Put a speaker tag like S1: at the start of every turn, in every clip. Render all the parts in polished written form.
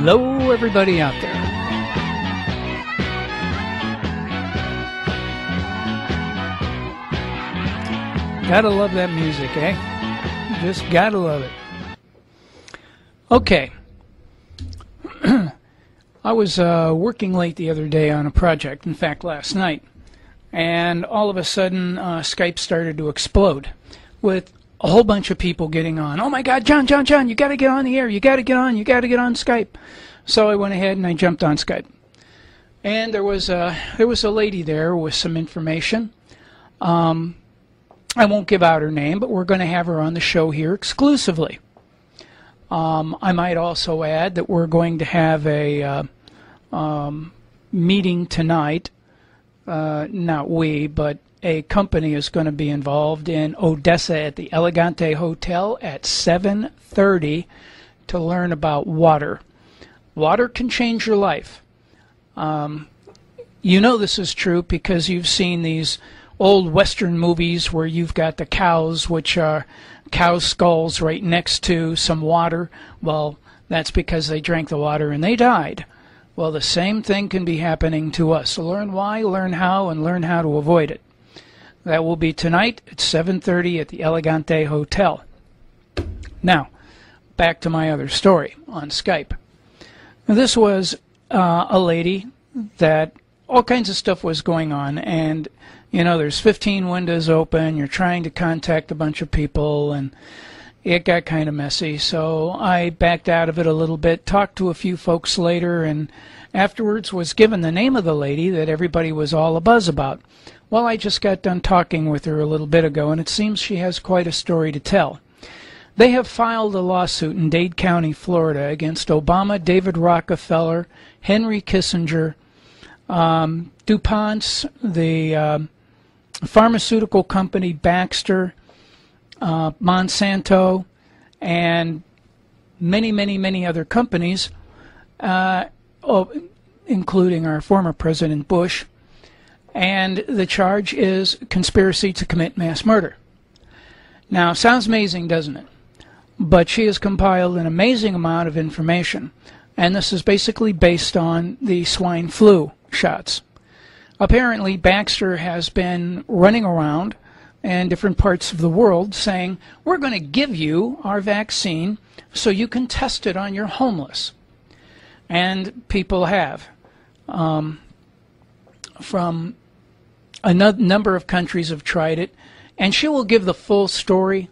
S1: Hello, everybody out there. Gotta love that music, eh? Just gotta love it. Okay. I was working late the other day on a project, in fact last night, and all of a sudden Skype started to explode with a whole bunch of people getting on. Oh my God, John, you gotta get on the air, you gotta get on Skype. So I went ahead and I jumped on Skype. And there was a lady there with some information. I won't give out her name, but we're going to have her on the show here exclusively. I might also add that we're going to have a meeting tonight. Not we, but a company is going to be involved in Odessa at the Elegante Hotel at 7:30 to learn about water. Water can change your life. You know this is true because you've seen these old Western movies where you've got the cows, which are cow skulls right next to some water. Well, that's because they drank the water and they died. Well, the same thing can be happening to us. So learn why, learn how, and learn how to avoid it. That will be tonight at 7:30 at the Elegante Hotel. Now, back to my other story on Skype. Now, this was a lady that all kinds of stuff was going on, and you know, there's 15 windows open, you're trying to contact a bunch of people, and it got kind of messy. So I backed out of it a little bit, talked to a few folks later, and afterwards was given the name of the lady that everybody was all abuzz about. Well, I just got done talking with her a little bit ago, and it seems she has quite a story to tell. They have filed a lawsuit in Dade County, Florida, against Obama, David Rockefeller, Henry Kissinger, DuPont's, the pharmaceutical company Baxter, Monsanto, and many other companies, including our former President Bush. And the charge is conspiracy to commit mass murder. Now, sounds amazing, doesn't it? But she has compiled an amazing amount of information, and this is basically based on the swine flu shots. Apparently, Baxter has been running around in different parts of the world saying, we're going to give you our vaccine so you can test it on your homeless. And people have. From a number of countries have tried it, and she will give the full story.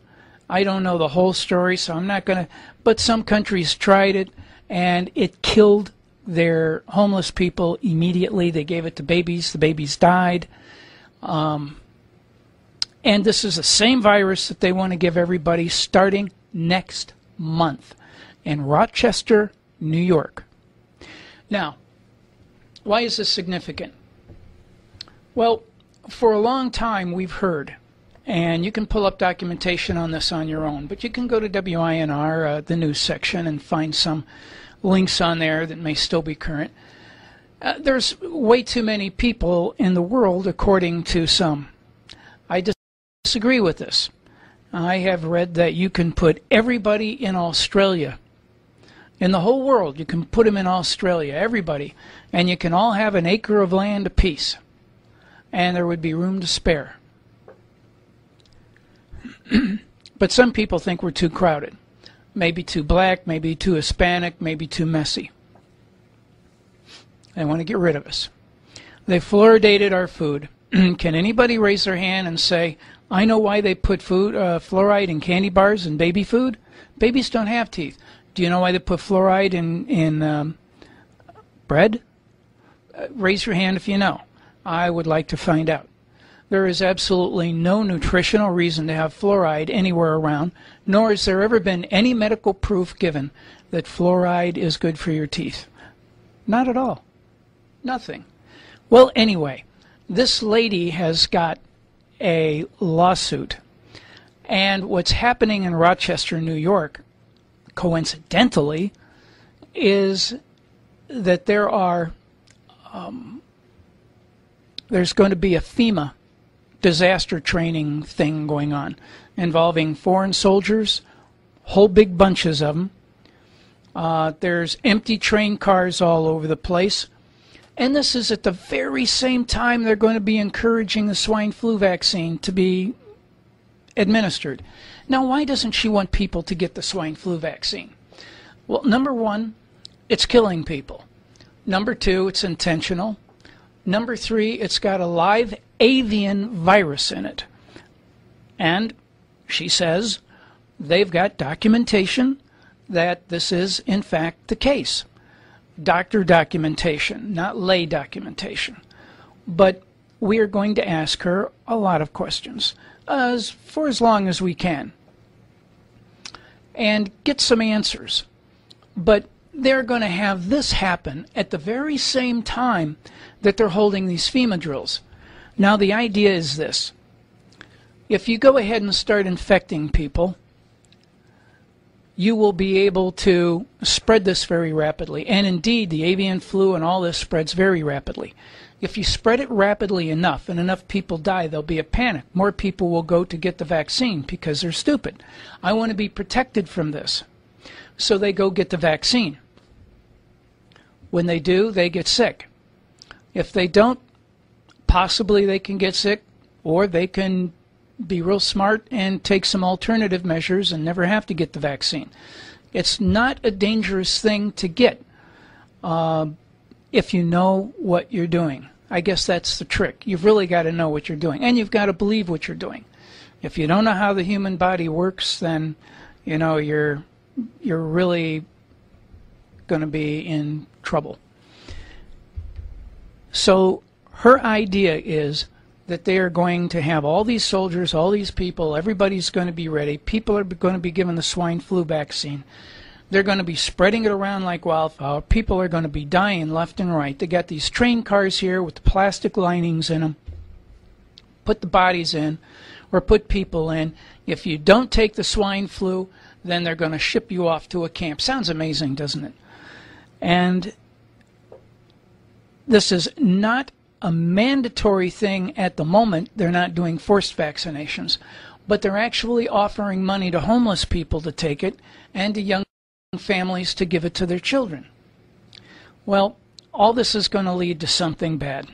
S1: I don't know the whole story, so I'm not going to, but some countries tried it, and it killed their homeless people immediately. They gave it to babies. The babies died. And this is the same virus that they want to give everybody starting next month in Rochester, New York. Now, why is this significant? Well, for a long time we've heard, and you can pull up documentation on this on your own, but you can go to WINR, the news section, and find some links on there that may still be current. There's way too many people in the world, according to some. I disagree with this. I have read that you can put everybody in Australia, in the whole world, you can put them in Australia, everybody, and you can all have an acre of land apiece, and there would be room to spare. But some people think we're too crowded. Maybe too black, maybe too Hispanic, maybe too messy. They want to get rid of us. They fluoridated our food. Can anybody raise their hand and say, I know why they put fluoride in candy bars and baby food? Babies don't have teeth. Do you know why they put fluoride in bread? Raise your hand if you know. I would like to find out. There is absolutely no nutritional reason to have fluoride anywhere around, nor has there ever been any medical proof given that fluoride is good for your teeth. Not at all. Nothing. Well, anyway, this lady has got a lawsuit, and what's happening in Rochester, New York, coincidentally, is that there's going to be a FEMA disaster training thing going on involving foreign soldiers, whole big bunches of them, There's empty train cars all over the place. And this is at the very same time they're going to be encouraging the swine flu vaccine to be administered. Now, why doesn't she want people to get the swine flu vaccine? Well, number one, it's killing people. Number two, it's intentional. Number three, it's got a live avian virus in it. And she says they've got documentation that this is, in fact, the case. Doctor documentation, not lay documentation. But we are going to ask her a lot of questions for as long as we can and get some answers. But they're going to have this happen at the very same time that they're holding these FEMA drills. Now, the idea is this. If you go ahead and start infecting people, you will be able to spread this very rapidly. And indeed, the avian flu and all this spreads very rapidly. If you spread it rapidly enough and enough people die, there'll be a panic. More people will go to get the vaccine because they're stupid. I want to be protected from this. So they go get the vaccine. When they do, they get sick. If they don't, possibly they can get sick, or they can be real smart and take some alternative measures and never have to get the vaccine. It's not a dangerous thing to get if you know what you're doing. I guess that's the trick. You've really got to know what you're doing, and you've got to believe what you're doing. If you don't know how the human body works, then you know you're really going to be in trouble. So her idea is that they are going to have all these soldiers, all these people, everybody's going to be ready. People are going to be given the swine flu vaccine. They're going to be spreading it around like wildfire. People are going to be dying left and right. They got these train cars here with the plastic linings in them. Put the bodies in, or put people in. If you don't take the swine flu, then they're going to ship you off to a camp. Sounds amazing, doesn't it? And this is not a mandatory thing at the moment. They're not doing forced vaccinations, but they're actually offering money to homeless people to take it and to young families to give it to their children. Well, all this is going to lead to something bad.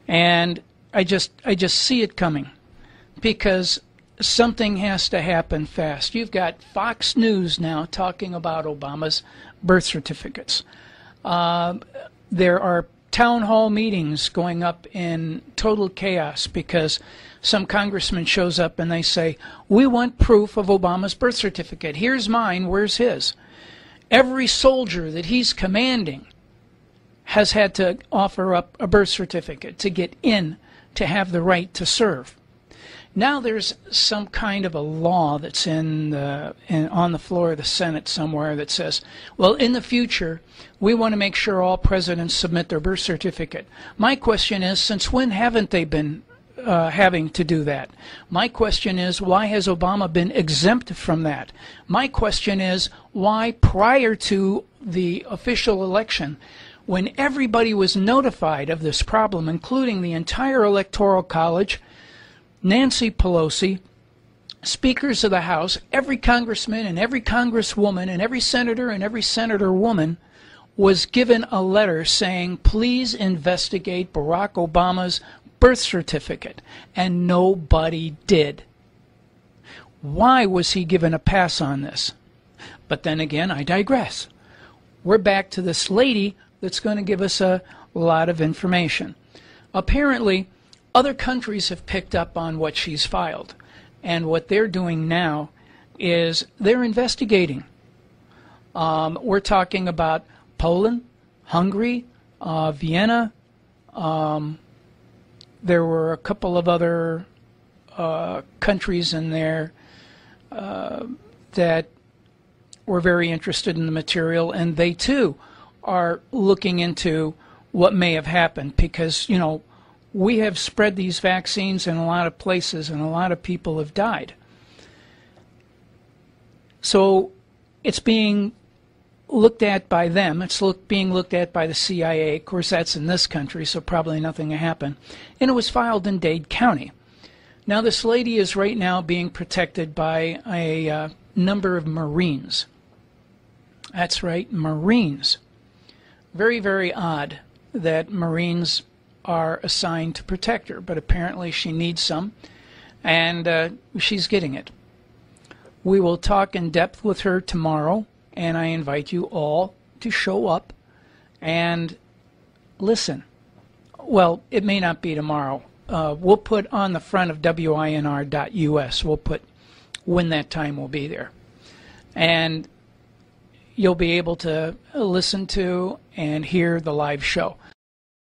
S1: And I just see it coming, because something has to happen fast. You've got Fox News now talking about Obama's birth certificates. There are town hall meetings going up in total chaos because some congressman shows up and they say, we want proof of Obama's birth certificate. Here's mine, where's his? Every soldier that he's commanding has had to offer up a birth certificate to get in, to have the right to serve. Now there's some kind of a law that's on the floor of the Senate somewhere that says, well, in the future, we want to make sure all presidents submit their birth certificate. My question is, since when haven't they been having to do that? My question is, why has Obama been exempt from that? My question is, why prior to the official election, when everybody was notified of this problem, including the entire Electoral College, Nancy Pelosi, speakers of the House, every congressman and every congresswoman and every senator and every senatorwoman was given a letter saying, please investigate Barack Obama's birth certificate, and nobody did. Why was he given a pass on this? But then again, I digress. We're back to this lady that's going to give us a lot of information. Apparently, other countries have picked up on what she's filed, and what they're doing now is they're investigating. We're talking about Poland, Hungary, Vienna. There were a couple of other countries in there that were very interested in the material, and they too are looking into what may have happened, because, you know, we have spread these vaccines in a lot of places and a lot of people have died. So it's being looked at by them. It's being looked at by the CIA. Of course, that's in this country, so probably nothing will happen. And it was filed in Dade County. Now, this lady is right now being protected by a number of Marines. That's right, Marines. Very, very odd that Marines are assigned to protect her, but apparently she needs some, and she's getting it. We will talk in depth with her tomorrow, and I invite you all to show up and listen. Well, it may not be tomorrow. We'll put on the front of winr.us, we'll put when that time will be there. And you'll be able to listen to and hear the live show.